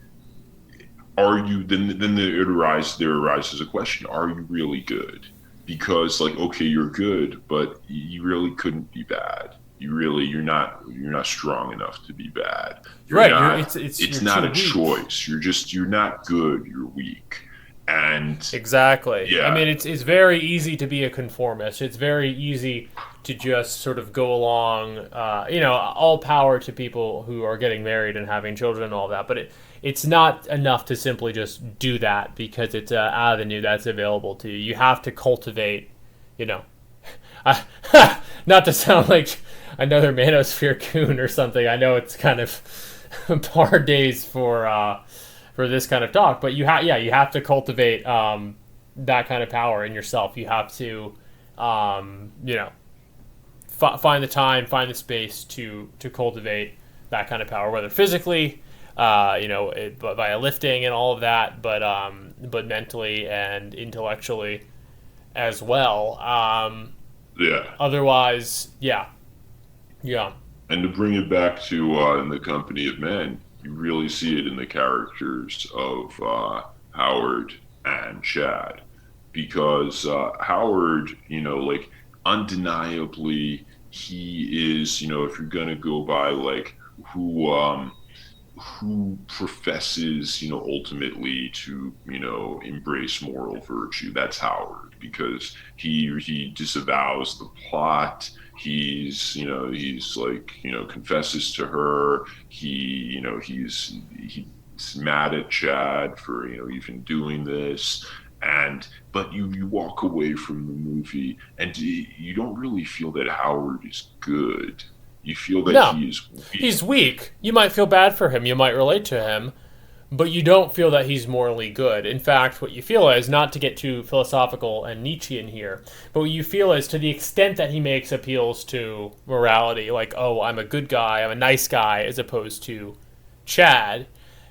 there arises a question: are you really good? Because okay, you're good, but you really couldn't be bad. You're not strong enough to be bad. It's not a choice. You're not good. You're weak. And exactly. Yeah. I mean, it's very easy to be a conformist. It's very easy to just sort of go along. All power to people who are getting married and having children and all that. But it's not enough to simply just do that because it's an avenue that's available to you. You have to cultivate. Not to sound like another Manosphere coon or something. I know it's kind of hard days for this kind of talk, but you have to cultivate that kind of power in yourself. You have to find the time, find the space to cultivate that kind of power, whether physically, via lifting and all of that, but mentally and intellectually as well. Otherwise, yeah. And to bring it back to In the Company of Men, you really see it in the characters of Howard and Chad, because Howard, like undeniably, he is, if you're gonna go by like who professes, ultimately to, embrace moral virtue. That's Howard, because he disavows the plot. He's like, confesses to her. He's mad at Chad for, even doing this. But you walk away from the movie and you don't really feel that Howard is good. You feel that No, he is weak. he's weak. You might feel bad for him. You might relate to him, but you don't feel that he's morally good. In fact, what you feel is, not to get too philosophical and Nietzschean here, but what you feel is, to the extent that he makes appeals to morality, like, oh, I'm a good guy, I'm a nice guy, as opposed to Chad,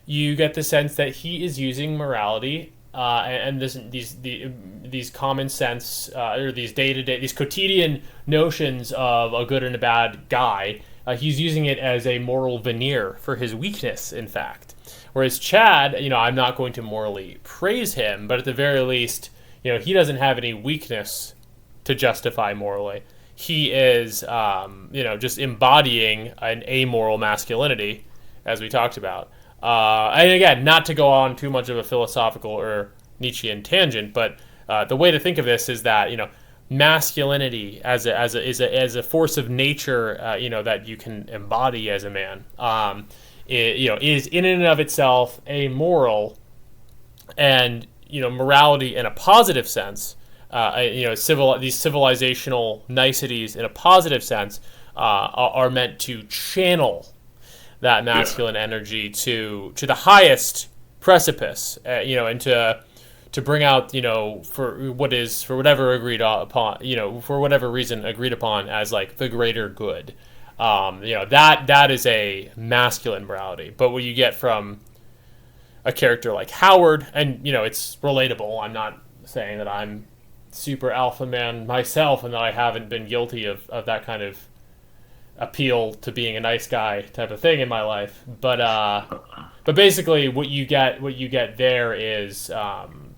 you get the sense that he is using morality and these common sense or these day-to-day, these quotidian notions of a good and a bad guy. He's using it as a moral veneer for his weakness, in fact. Whereas Chad, I'm not going to morally praise him, but at the very least, he doesn't have any weakness to justify morally. He is, just embodying an amoral masculinity, as we talked about. And again, not to go on too much of a philosophical or Nietzschean tangent, but the way to think of this is that, masculinity as a force of nature, that you can embody as a man, is in and of itself amoral, and morality in a positive sense, these civilizational niceties in a positive sense are meant to channel that masculine energy to the highest precipice, and to bring out, for whatever agreed upon, for whatever reason agreed upon as like the greater good. That is a masculine morality. But what you get from a character like Howard, and it's relatable. I'm not saying that I'm super alpha man myself and that I haven't been guilty of that kind of appeal to being a nice guy type of thing in my life, but basically what you get there is finding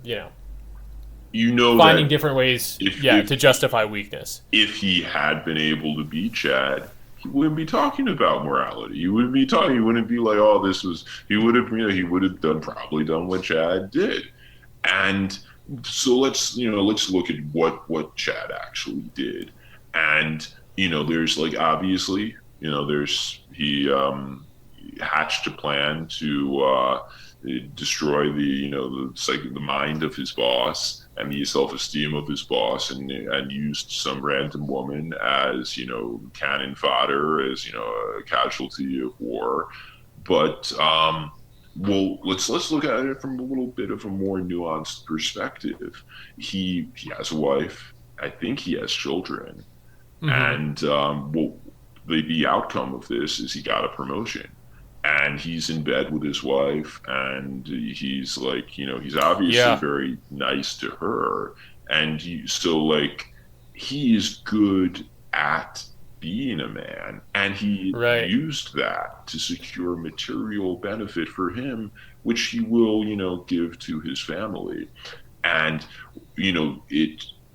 different ways to justify weakness. If he had been able to beat Chad, he wouldn't be talking about morality. He wouldn't be talking. He wouldn't be like, "Oh, this was." He would have probably done what Chad did, and so let's look at what Chad actually did, and there's like obviously, he hatched a plan to destroy the mind of his boss and the self-esteem of his boss, and used some random woman as cannon fodder, as a casualty of war. But well, let's look at it from a little bit of a more nuanced perspective. He has a wife. I think he has children. Mm-hmm. And the outcome of this is he got a promotion, and he's in bed with his wife, and he's like, he's obviously very nice to her, and he is good at being a man, and he used that to secure material benefit for him, which he will, give to his family. And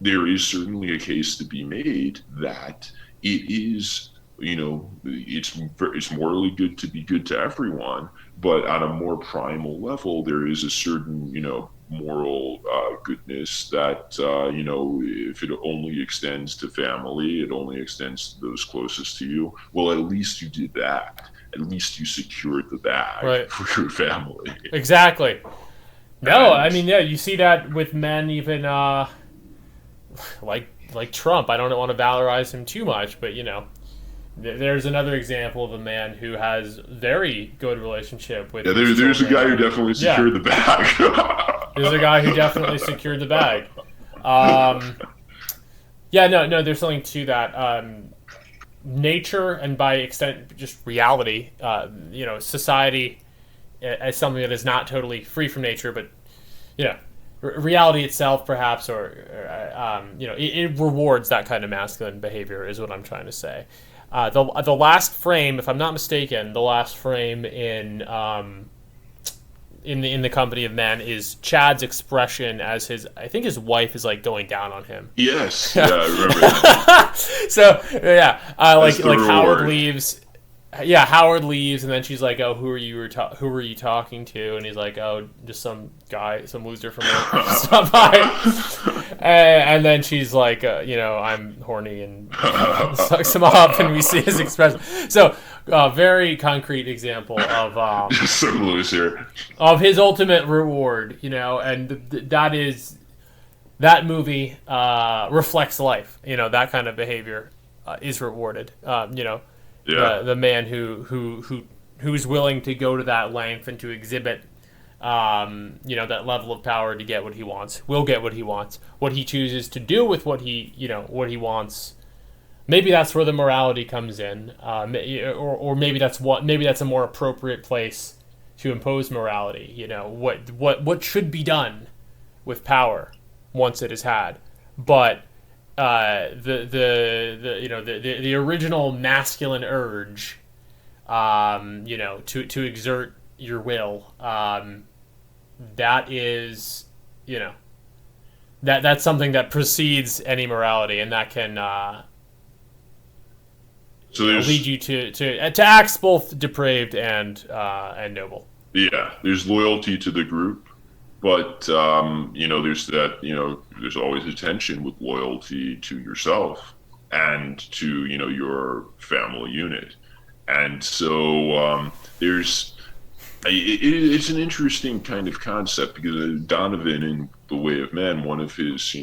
there is certainly a case to be made that it is, it's morally good to be good to everyone, but on a more primal level, there is a certain, moral goodness that, if it only extends to family, it only extends to those closest to you. Well, at least you did that. At least you secured the bag for your family. Exactly. No, I mean, you see that with men, even like Trump. I don't want to valorize him too much, but there's another example of a man who has very good relationship with. Yeah, there's a guy who definitely secured the bag. There's a guy who definitely secured the bag. There's something to that. Nature, and by extent, just reality. Society as something that is not totally free from nature, but reality itself, perhaps, or it rewards that kind of masculine behavior, is what I'm trying to say. The last frame, if I'm not mistaken, in in the company of men is Chad's expression as I think his wife is like going down on him. Yes, yeah, I remember that. So yeah, like the Howard reward. leaves. Yeah, Howard leaves, and then she's like, "Oh, who were you talking to?" And he's like, "Oh, just some guy, some loser from work stopped by." And then she's like, "I'm horny," and sucks him up, and we see his expression. So, very concrete example of Some loser. of his ultimate reward, and that movie reflects life. That kind of behavior is rewarded. Yeah. The man who's willing to go to that length and to exhibit, that level of power to get what he wants, will get what he wants. What he chooses to do with what he wants, maybe that's where the morality comes in, or maybe that's a more appropriate place to impose morality. What should be done with power once it is had, but. The original masculine urge, to exert your will, that is, that's something that precedes any morality, and that can lead you to acts both depraved and noble. Yeah, there's loyalty to the group, but there's that, there's always a tension with loyalty to yourself and to your family unit, and so it's an interesting kind of concept, because Donovan in The Way of Man, one of his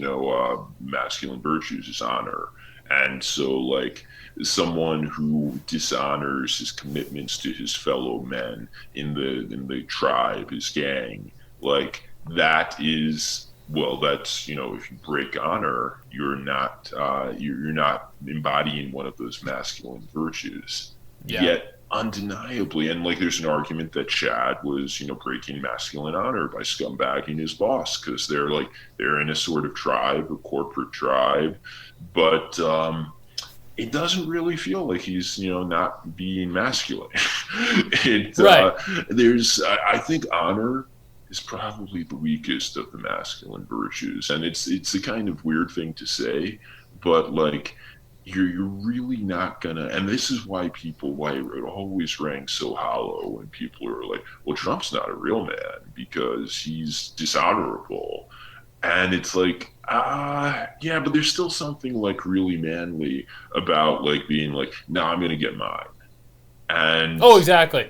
masculine virtues is honor, and so like someone who dishonors his commitments to his fellow men in the tribe, his gang, like that is, well, that's, if you break honor, you're not embodying one of those masculine virtues. Yeah. Yet undeniably, and like there's an argument that Chad was breaking masculine honor by scumbagging his boss, because they're in a sort of tribe, a corporate tribe, but it doesn't really feel like he's not being masculine. Right. I think honor is probably the weakest of the masculine virtues, and it's a kind of weird thing to say, but like you're really not gonna, and this is why it always rang so hollow when people are like, well, Trump's not a real man because he's dishonorable, and it's like, yeah, but there's still something like really manly about like being like, no, I'm gonna get mine. And oh, exactly.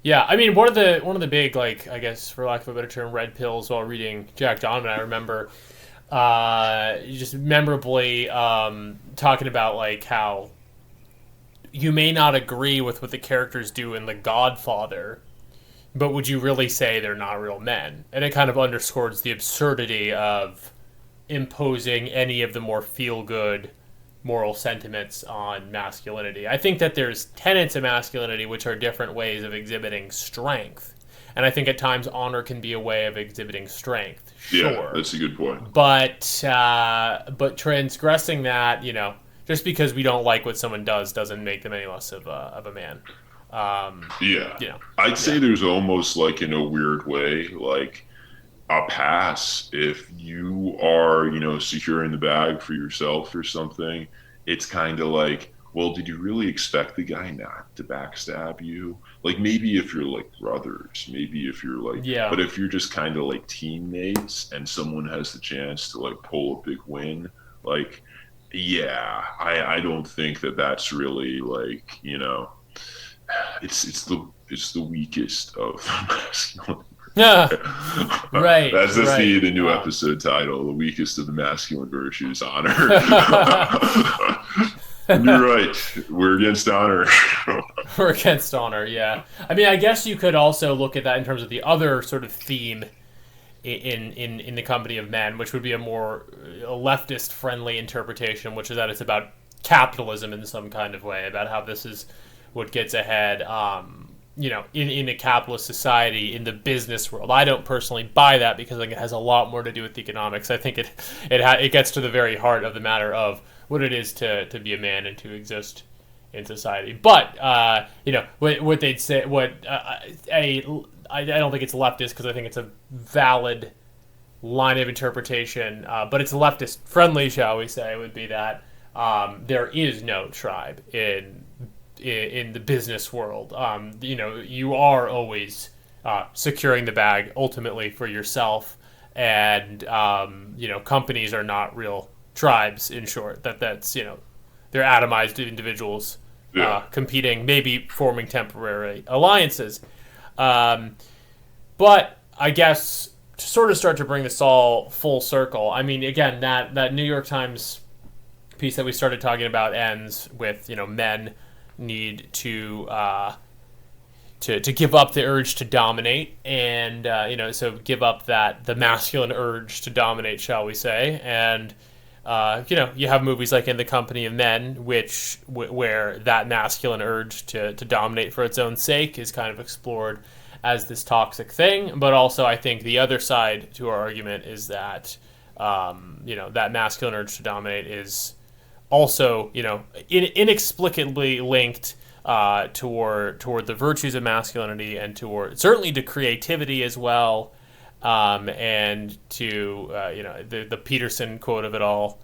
Yeah, I mean, one of the big, like, I guess for lack of a better term, red pills while reading Jack Donovan, I remember just memorably talking about like how you may not agree with what the characters do in The Godfather, but would you really say they're not real men? And it kind of underscores the absurdity of imposing any of the more feel-good moral sentiments on masculinity. I think that there's tenets of masculinity which are different ways of exhibiting strength. And I think at times honor can be a way of exhibiting strength. Sure. Yeah, that's a good point. But transgressing that, just because we don't like what someone does doesn't make them any less of a man. I'd say there's almost like, in a weird way, like a pass if you are, securing the bag for yourself or something. It's kind of like, well, did you really expect the guy not to backstab you? Like, maybe if you're like brothers, maybe if you're like, yeah. But if you're just kind of like teammates and someone has the chance to like pull a big win, like, yeah, I don't think that's really like, it's the weakest of masculine. Yeah, right. That's right. the new episode title: the weakest of the masculine virtues, honor. And you're right. We're against honor. We're against honor. Yeah. I mean, I guess you could also look at that in terms of the other sort of theme in the company of men, which would be a more leftist-friendly interpretation, which is that it's about capitalism in some kind of way, about how this is what gets ahead. In a capitalist society, in the business world. I don't personally buy that because I think it has a lot more to do with economics. I think it gets to the very heart of the matter of what it is to be a man and to exist in society. But what they'd say, I don't think it's leftist because I think it's a valid line of interpretation, but it's leftist friendly, shall we say, would be that there is no tribe in the business world. You are always securing the bag ultimately for yourself, and companies are not real tribes. In short, that's they're atomized individuals competing, maybe forming temporary alliances. But I guess to sort of start to bring this all full circle, I mean, again, that New York Times piece that we started talking about ends with men need to give up the urge to dominate, and so give up the masculine urge to dominate, shall we say, and you have movies like In the Company of Men, where that masculine urge to dominate for its own sake is kind of explored as this toxic thing. But also, I think the other side to our argument is that that masculine urge to dominate is also inexplicably linked toward the virtues of masculinity, and certainly to creativity as well. And to the Peterson quote of it all,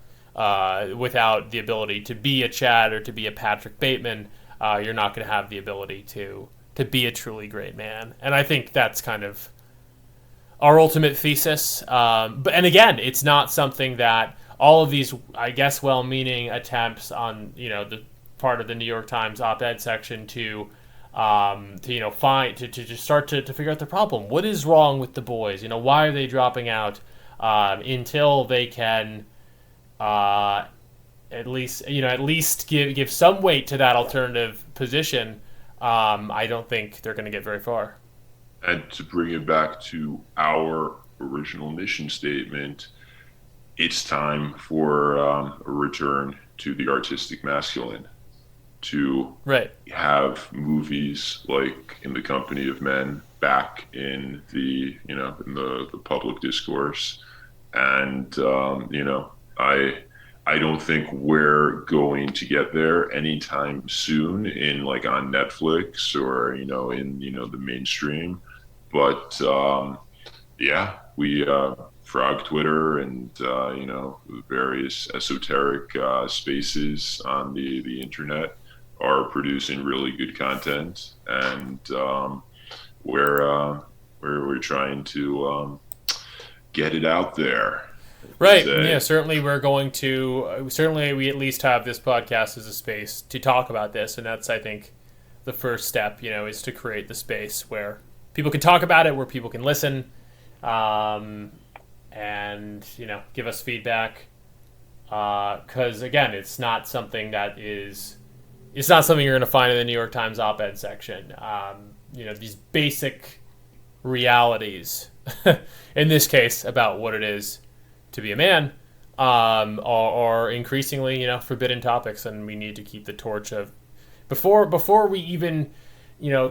without the ability to be a Chad or to be a Patrick Bateman, you're not going to have the ability to be a truly great man. And I think that's kind of our ultimate thesis. And again, it's not something that all of these, I guess, well-meaning attempts on the part of the New York Times op-ed section to start to figure out the problem. What is wrong with the boys? Why are they dropping out? Until they can at least give some weight to that alternative position, I don't think they're going to get very far. And to bring it back to our original mission statement, it's time for a return to the artistic masculine. To have movies like In the Company of Men back in the public discourse, and I don't think we're going to get there anytime soon on Netflix or in the mainstream, but we Frog Twitter and various esoteric spaces on the internet are producing really good content, and we're trying to get it out there. Right. Yeah. Certainly, we at least have this podcast as a space to talk about this, and that's, I think, the first step. Is to create the space where people can talk about it, where people can listen, and give us feedback. Because again, it's not something you're going to find in the New York Times op-ed section. These basic realities, in this case, about what it is to be a man, are increasingly, forbidden topics, and we need to keep the torch of before we even,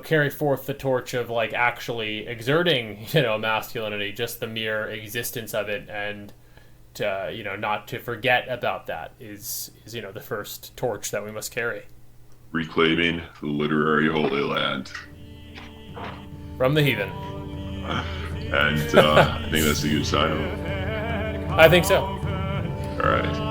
carry forth the torch of actually exerting, masculinity, just the mere existence of it, and to, not to forget about that is the first torch that we must carry. Reclaiming the literary Holy Land from the heathen. And I think that's a good sign. I think so. All right.